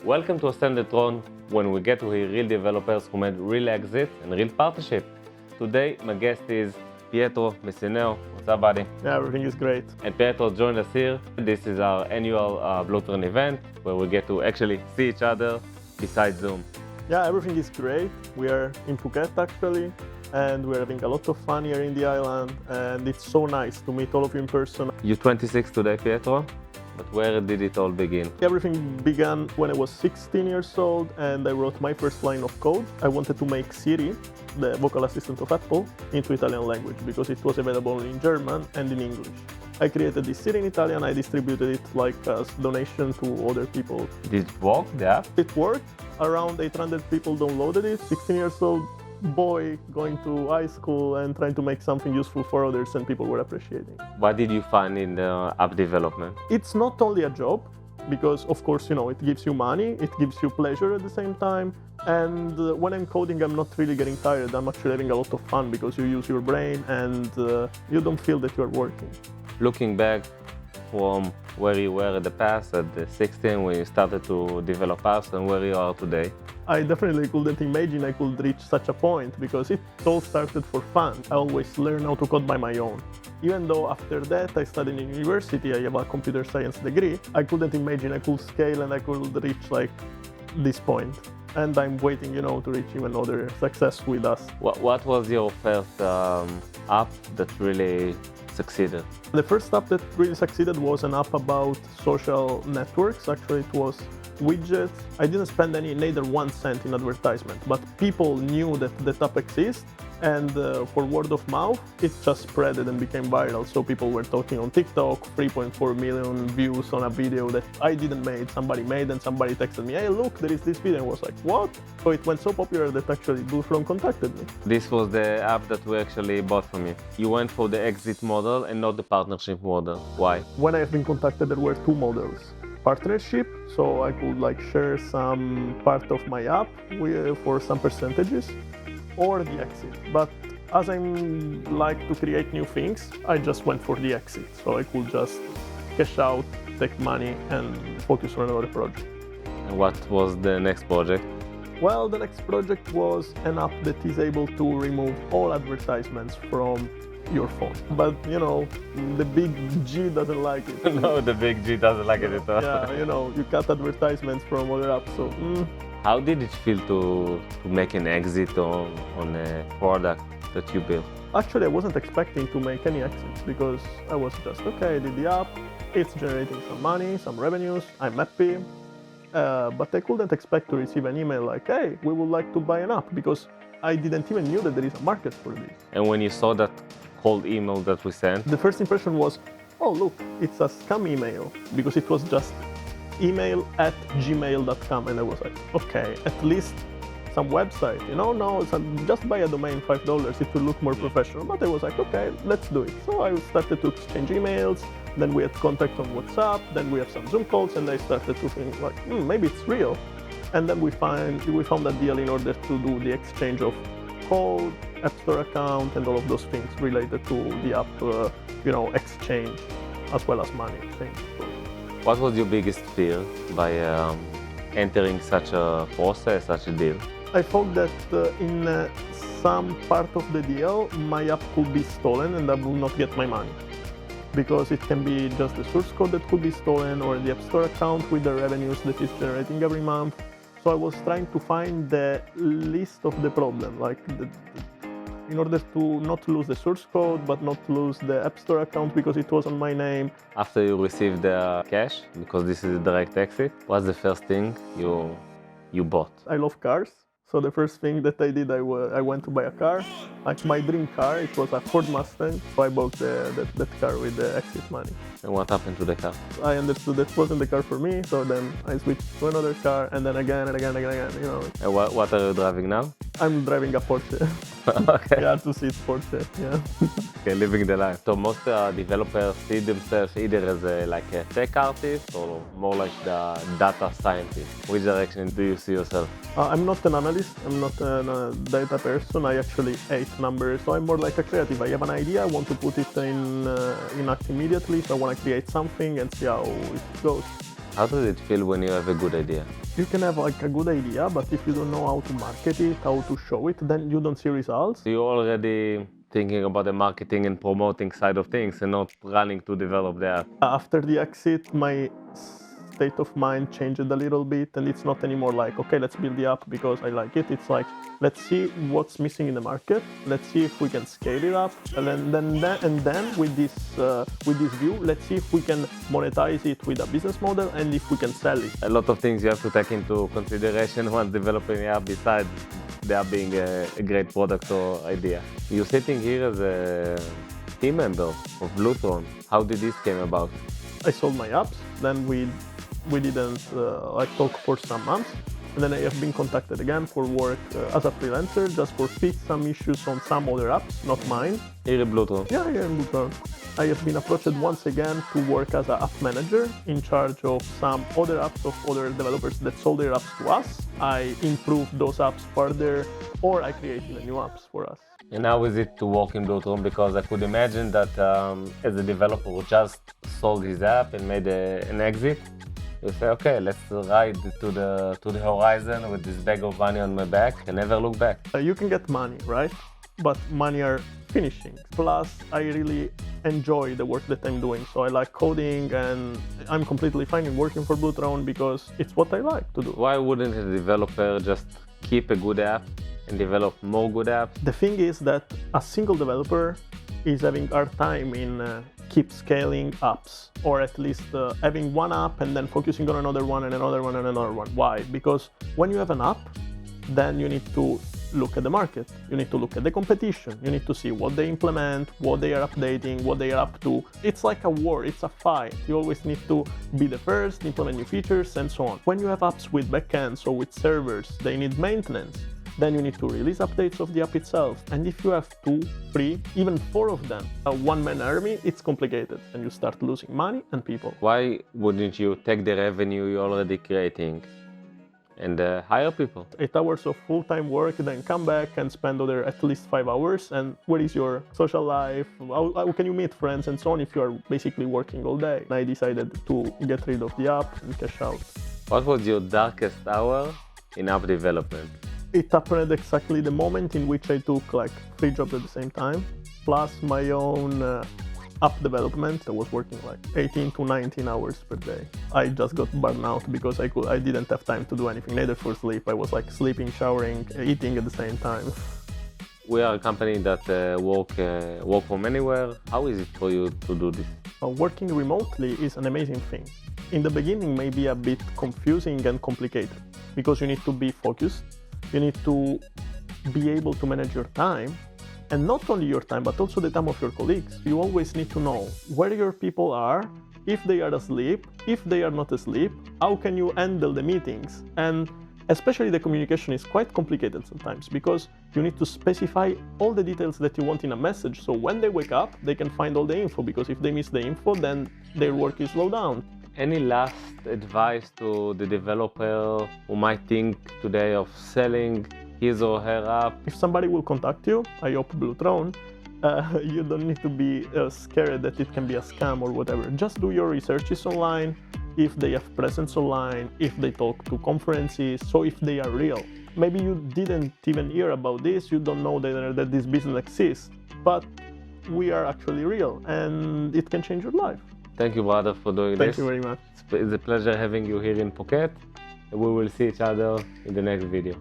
Welcome to Ascend the Throne, when we get to hear real developers who made real exits and real partnership. Today, my guest is Pietro Messineo. What's up, buddy? Yeah, everything is great. And Pietro joined us here. This is our annual Blue event, where we get to actually see each other besides Zoom. Yeah, everything is great. We are in Phuket actually, and we're having a lot of fun here in the island, and it's so nice to meet all of you in person. You're 26 today, Pietro, but where did it all begin? Everything began when I was 16 years old, and I wrote my first line of code. I wanted to make Siri, the vocal assistant of Apple, into Italian language because it was available only in German and in English. I created this Siri in Italian, I distributed it like as donation to other people. Did it work, the app? It worked. Around 800 people downloaded it. 16 years old boy going to high school and trying to make something useful for others, and people were appreciating. What did you find in the app development? It's not only a job, because of course, it gives you money, it gives you pleasure at the same time. And when I'm coding, I'm not really getting tired. I'm actually having a lot of fun because you use your brain and you don't feel that you're working. Looking back from where you were in the past, at the 16 when you started to develop apps, and where you are today, I definitely couldn't imagine I could reach such a point because it all started for fun. I always learned how to code by my own. Even though after that I studied in university, I have a computer science degree, I couldn't imagine I could scale and I could reach like this point. And I'm waiting, to reach even other success with us. What was your first app that really succeeded? The first app that really succeeded was an app about social networks. Actually, it was widgets. I didn't spend neither 1 cent in advertisement, but people knew that the app exists, and for word of mouth, it just spread and became viral. So people were talking on TikTok, 3.4 million views on a video that I didn't make, somebody made, and somebody texted me, hey, look, there is this video. I was like, what? So it went so popular that actually Blue contacted me. This was the app that we actually bought from you. You went for the exit model and not the partnership model. Why? When I have been contacted, there were two models. Partnership, so I could share some part of my app for some percentages, or the exit. But as I like to create new things, I just went for the exit. So I could just cash out, take money, and focus on another project. And what was the next project? Well, the next project was an app that is able to remove all advertisements from your phone. But, the big G doesn't like it. No, the big G doesn't like it at all. Yeah, you cut advertisements from other apps, so... How did it feel to make an exit on a product that you built? Actually, I wasn't expecting to make any exits because I was just, okay, I did the app, it's generating some money, some revenues, I'm happy. But I couldn't expect to receive an email like, hey, we would like to buy an app, because I didn't even knew that there is a market for this. And when you saw that cold email that we sent? The first impression was, oh, look, it's a scam email, because it was just email@gmail.com, and I was like, okay, at least some website, no, just buy a domain, $5, it will look more professional. But I was like, okay, let's do it. So I started to exchange emails, then we had contact on WhatsApp, then we have some Zoom calls, and I started to think like, maybe it's real. And then we found a deal in order to do the exchange of code, App Store account, and all of those things related to the app, exchange, as well as money exchange. What was your biggest fear by entering such a process, such a deal? I thought that in some part of the deal, my app could be stolen and I will not get my money. Because it can be just the source code that could be stolen, or the App Store account with the revenues that is generating every month. So I was trying to find the least of the problem, in order to not lose the source code, but not lose the App Store account because it was on my name. After you received the cash, because this is a direct exit, what's the first thing you bought? I love cars. So the first thing that I did, I went to buy a car. Like my dream car, it was a Ford Mustang. So I bought that car with the exit money. And what happened to the car? I understood that wasn't the car for me, so then I switched to another car, and then again and again and again, And what are you driving now? I'm driving a Porsche. Okay. Yeah, 2-seat Porsche, yeah. Okay, living the life. So most developers see themselves either as a tech artist or more like the data scientist. Which direction do you see yourself? I'm not an analyst, I'm not a data person, I actually hate numbers, so I'm more like a creative. I have an idea, I want to put it in act immediately, so I want to create something and see how it goes. How does it feel when you have a good idea? You can have like a good idea, but if you don't know how to market it, how to show it, then you don't see results. You're already thinking about the marketing and promoting side of things and not running to develop the app. After the exit, my state of mind changed a little bit, and it's not anymore like, okay, let's build the app because I like it. It's like, let's see what's missing in the market. Let's see if we can scale it up, and then with this view, let's see if we can monetize it with a business model and if we can sell it. A lot of things you have to take into consideration when developing the app besides the app being a great product or idea. You're sitting here as a team member of Bluetron. How did this came about? I sold my apps, then we didn't talk for some months, and then I have been contacted again for work as a freelancer, just for fix some issues on some other apps, not mine. Here at Bluetron. Yeah, here in Bhutan. I have been approached once again to work as an app manager in charge of some other apps of other developers that sold their apps to us. I improved those apps further, or I created new apps for us. And how is it to work in Bluetron? Because I could imagine that as a developer who just sold his app and made an exit, you say, okay, let's ride to the horizon with this bag of money on my back and never look back. You can get money, right? But money are finishing. Plus, I really enjoy the work that I'm doing. So I like coding, and I'm completely fine in working for Bluetron because it's what I like to do. Why wouldn't a developer just keep a good app and develop more good apps? The thing is that a single developer is having hard time in keep scaling apps, or at least having one app and then focusing on another one and another one and another one. Why? Because when you have an app, then you need to look at the market, you need to look at the competition, you need to see what they implement, what they are updating, what they are up to. It's like a war, it's a fight. You always need to be the first, implement new features, and so on. When you have apps with backends or with servers, they need maintenance. Then you need to release updates of the app itself. And if you have 2, 3, even 4 of them, a one-man army, it's complicated, and you start losing money and people. Why wouldn't you take the revenue you're already creating and hire people? 8 hours of full-time work, then come back and spend other at least 5 hours. And what is your social life? How can you meet friends and so on if you are basically working all day? And I decided to get rid of the app and cash out. What was your darkest hour in app development? It happened exactly the moment in which I took like 3 jobs at the same time, plus my own app development. I was working like 18 to 19 hours per day. I just got burnout because I didn't have time to do anything, neither for sleep. I was like sleeping, showering, eating at the same time. We are a company that work from anywhere. How is it for you to do this? Working remotely is an amazing thing. In the beginning, may be a bit confusing and complicated because you need to be focused. You need to be able to manage your time, and not only your time, but also the time of your colleagues. You always need to know where your people are, if they are asleep, if they are not asleep, how can you handle the meetings? And especially the communication is quite complicated sometimes because you need to specify all the details that you want in a message. So when they wake up, they can find all the info, because if they miss the info, then their work is slowed down. Any last advice to the developer who might think today of selling his or her app? If somebody will contact you, I hope Bluetron, you don't need to be scared that it can be a scam or whatever. Just do your researches online, if they have presence online, if they talk to conferences, so if they are real. Maybe you didn't even hear about this, you don't know that this business exists, but we are actually real and it can change your life. Thank you, brother, for doing this. Thank you very much. It's a pleasure having you here in Phuket. We will see each other in the next video.